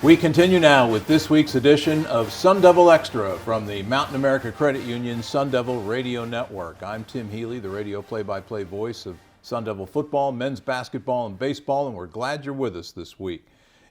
We continue now with this week's edition of Sun Devil Extra from the Mountain America Credit Union Sun Devil Radio Network. I'm Tim Healey, the radio play-by-play voice of Sun Devil football, men's basketball, and baseball, and we're glad you're with us this week.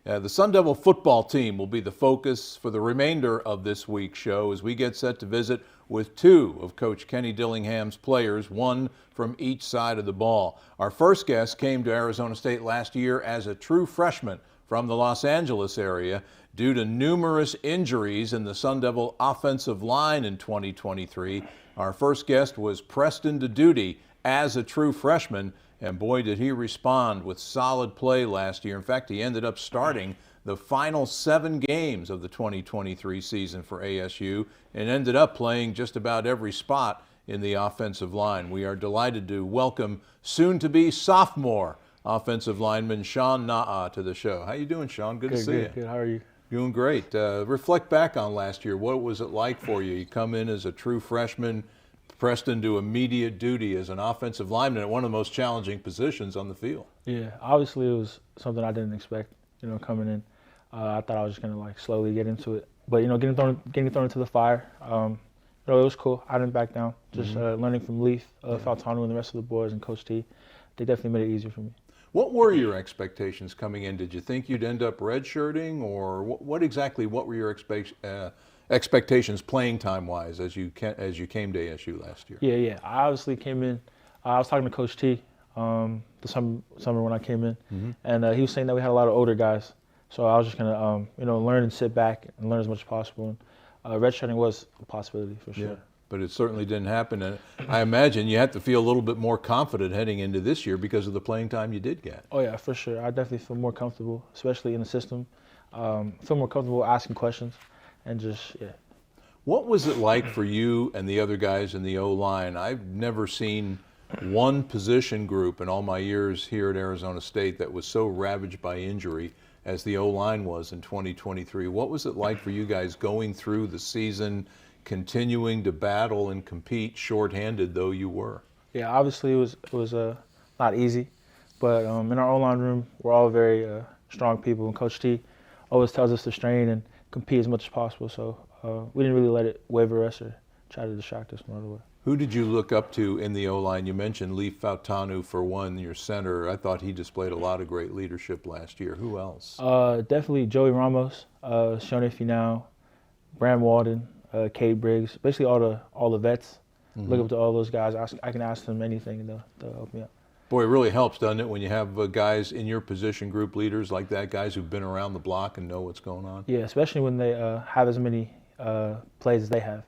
The Sun Devil football team will be the focus for the remainder of this week's show as we get set to visit with two of Coach Kenny Dillingham's players, one from each side of the ball. Our first guest came to Arizona State last year as a true freshman from the Los Angeles area. Due to numerous injuries in the Sun Devil offensive line in 2023, our first guest was pressed into duty as a true freshman, and boy did he respond with solid play last year. In fact, he ended up starting the final 7 games of the 2023 season for ASU and ended up playing just about every spot in the offensive line. We are delighted to welcome soon-to-be sophomore offensive lineman Sean Naa to the show. How you doing, Sean? Good to see you. Good. How are you? Doing great. Reflect back on last year. What was it like for you? You come in as a true freshman, pressed into immediate duty as an offensive lineman at one of the most challenging positions on the field. Yeah, obviously it was something I didn't expect, coming in. I thought I was just going to slowly get into it. But, getting thrown into the fire, it was cool. I didn't back down. Just learning from Leaf, Faltano, and the rest of the boys and Coach T. They definitely made it easier for me. What were your expectations coming in? Did you think you'd end up redshirting, or what were your expectations playing time-wise as you came to ASU last year? Yeah. I obviously came in. I was talking to Coach T the summer when I came in, and he was saying that we had a lot of older guys. So I was just gonna learn and sit back and learn as much as possible. And redshirting was a possibility for sure. Yeah. But it certainly didn't happen. And I imagine you had to feel a little bit more confident heading into this year because of the playing time you did get. Oh, yeah, for sure. I definitely feel more comfortable, especially in the system. Feel more comfortable asking questions and just, yeah. What was it like for you and the other guys in the O-line? I've never seen one position group in all my years here at Arizona State that was so ravaged by injury as the O-line was in 2023. What was it like for you guys going through the season, continuing to battle and compete, shorthanded though you were? Yeah, obviously it was not easy, but in our O-line room, we're all very strong people, and Coach T always tells us to strain and compete as much as possible, so we didn't really let it waver us or try to distract us in other way. Who did you look up to in the O-line? You mentioned Leaf Faltano for one, your center. I thought he displayed a lot of great leadership last year. Who else? Definitely Joey Ramos, Shone Finau, Bram Walden, Cade Briggs, basically all the vets. Look up to all those guys. I can ask them anything and they'll help me out. Boy, it really helps, doesn't it, when you have guys in your position group leaders like that, guys who've been around the block and know what's going on? Yeah, especially when they have as many plays as they have.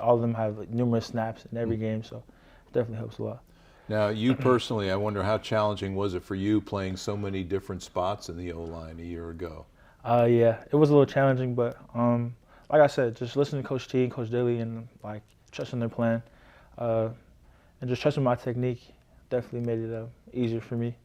All of them have numerous snaps in every game, so it definitely helps a lot. Now, you personally, I wonder how challenging was it for you playing so many different spots in the O-line a year ago? Yeah, it was a little challenging, but like I said, just listening to Coach T and Coach Dilly and trusting their plan, and just trusting my technique definitely made it easier for me.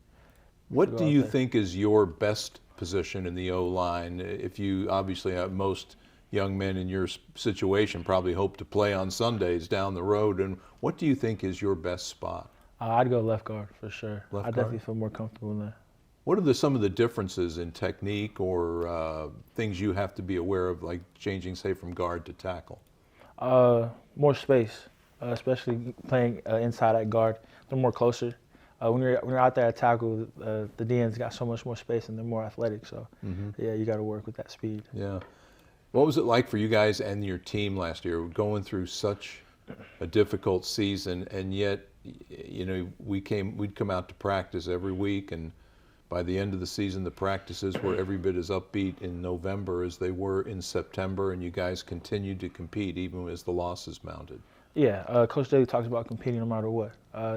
What do you think is your best position in the O-line? If you obviously have most young men in your situation probably hope to play on Sundays down the road, and what do you think is your best spot? I'd go left guard for sure. Left I guard? definitely feel more comfortable in there. What are some of the differences in technique or things you have to be aware of, like changing, say, from guard to tackle? More space, especially playing inside at guard. They're more closer. When you're out there at tackle, the DN's got so much more space and they're more athletic. So, yeah, you got to work with that speed. Yeah. What was it like for you guys and your team last year, going through such a difficult season, and yet, we'd come out to practice every week, and by the end of the season, the practices were every bit as upbeat in November as they were in September, and you guys continued to compete even as the losses mounted. Yeah, Coach Daly talks about competing no matter what.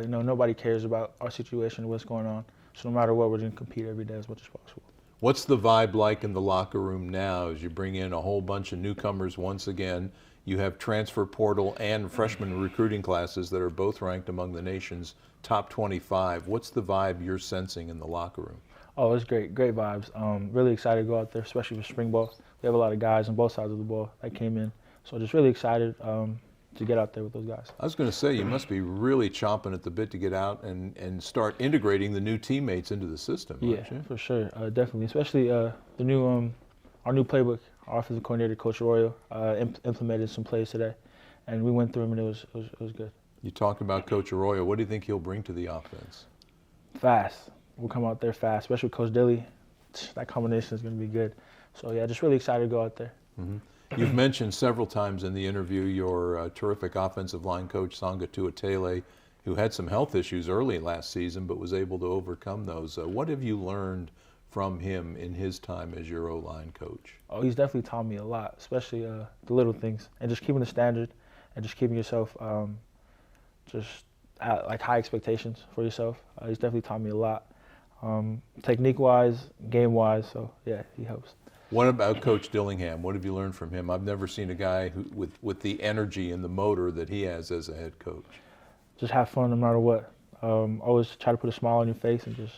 Nobody cares about our situation and what's going on, so no matter what, we're going to compete every day as much as possible. What's the vibe like in the locker room now as you bring in a whole bunch of newcomers once again? You have transfer portal and freshman recruiting classes that are both ranked among the nation's top 25. What's the vibe you're sensing in the locker room? Oh, it's great vibes. Really excited to go out there, especially for spring ball. We have a lot of guys on both sides of the ball that came in, so just really excited to get out there with those guys. I was going to say, you must be really chomping at the bit to get out and start integrating the new teammates into the system, aren't you? For sure, definitely, especially the new our new playbook, our offensive coordinator, Coach Arroyo, implemented some plays today, and we went through them, and it was good. You talked about Coach Arroyo. What do you think he'll bring to the offense? Fast. We'll come out there fast, especially with Coach Dilly. That combination is going to be good. So, yeah, just really excited to go out there. Mm-hmm. You've mentioned several times in the interview your terrific offensive line coach, Sanga Tuatele, who had some health issues early last season but was able to overcome those. What have you learned from him in his time as your O-line coach? Oh, he's definitely taught me a lot, especially the little things, and just keeping the standard and just keeping yourself just at, like, high expectations for yourself. He's definitely taught me a lot, technique-wise, game-wise, so yeah, he helps. What about Coach Dillingham? What have you learned from him? I've never seen a guy who, with the energy and the motor that he has as a head coach. Just have fun no matter what. Always try to put a smile on your face and just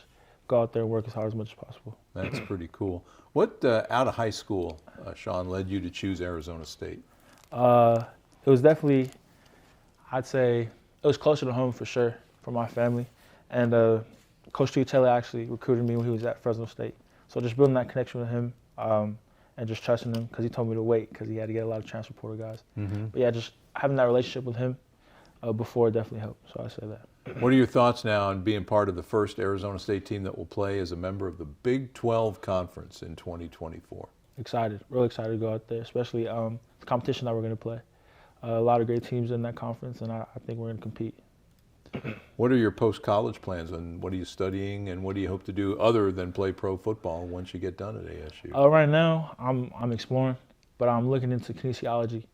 go out there and work as hard as much as possible. That's pretty cool. What, out of high school, Sean, led you to choose Arizona State? It was definitely, I'd say, it was closer to home for sure for my family. And Coach Tuatele actually recruited me when he was at Fresno State. So just building that connection with him and just trusting him, because he told me to wait because he had to get a lot of transfer portal guys. Mm-hmm. But yeah, just having that relationship with him before definitely helped. So I say that. What are your thoughts now on being part of the first Arizona State team that will play as a member of the Big 12 Conference in 2024? Excited, really excited to go out there, especially the competition that we're going to play. A lot of great teams in that conference, and I think we're going to compete. What are your post-college plans, and what are you studying, and what do you hope to do other than play pro football once you get done at ASU? Right now, I'm exploring, but I'm looking into kinesiology,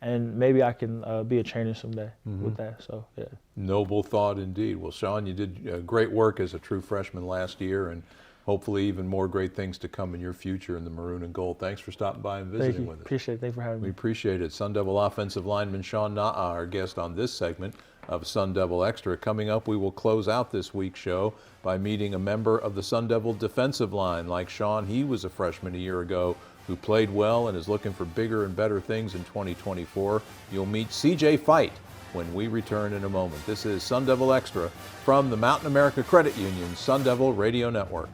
and maybe I can be a trainer someday with that. So yeah. Noble thought indeed. Well, Sean, you did great work as a true freshman last year, and hopefully even more great things to come in your future in the maroon and gold. Thanks for stopping by and visiting with us. Appreciate it. Thanks for having me. We appreciate it. Sun Devil offensive lineman Sean Na'a, our guest on this segment of Sun Devil Extra. Coming up, we will close out this week's show by meeting a member of the Sun Devil defensive line. Like Sean, he was a freshman a year ago who played well and is looking for bigger and better things in 2024. You'll meet CJ Fight when we return in a moment. This is Sun Devil Extra from the Mountain America Credit Union Sun Devil Radio Network.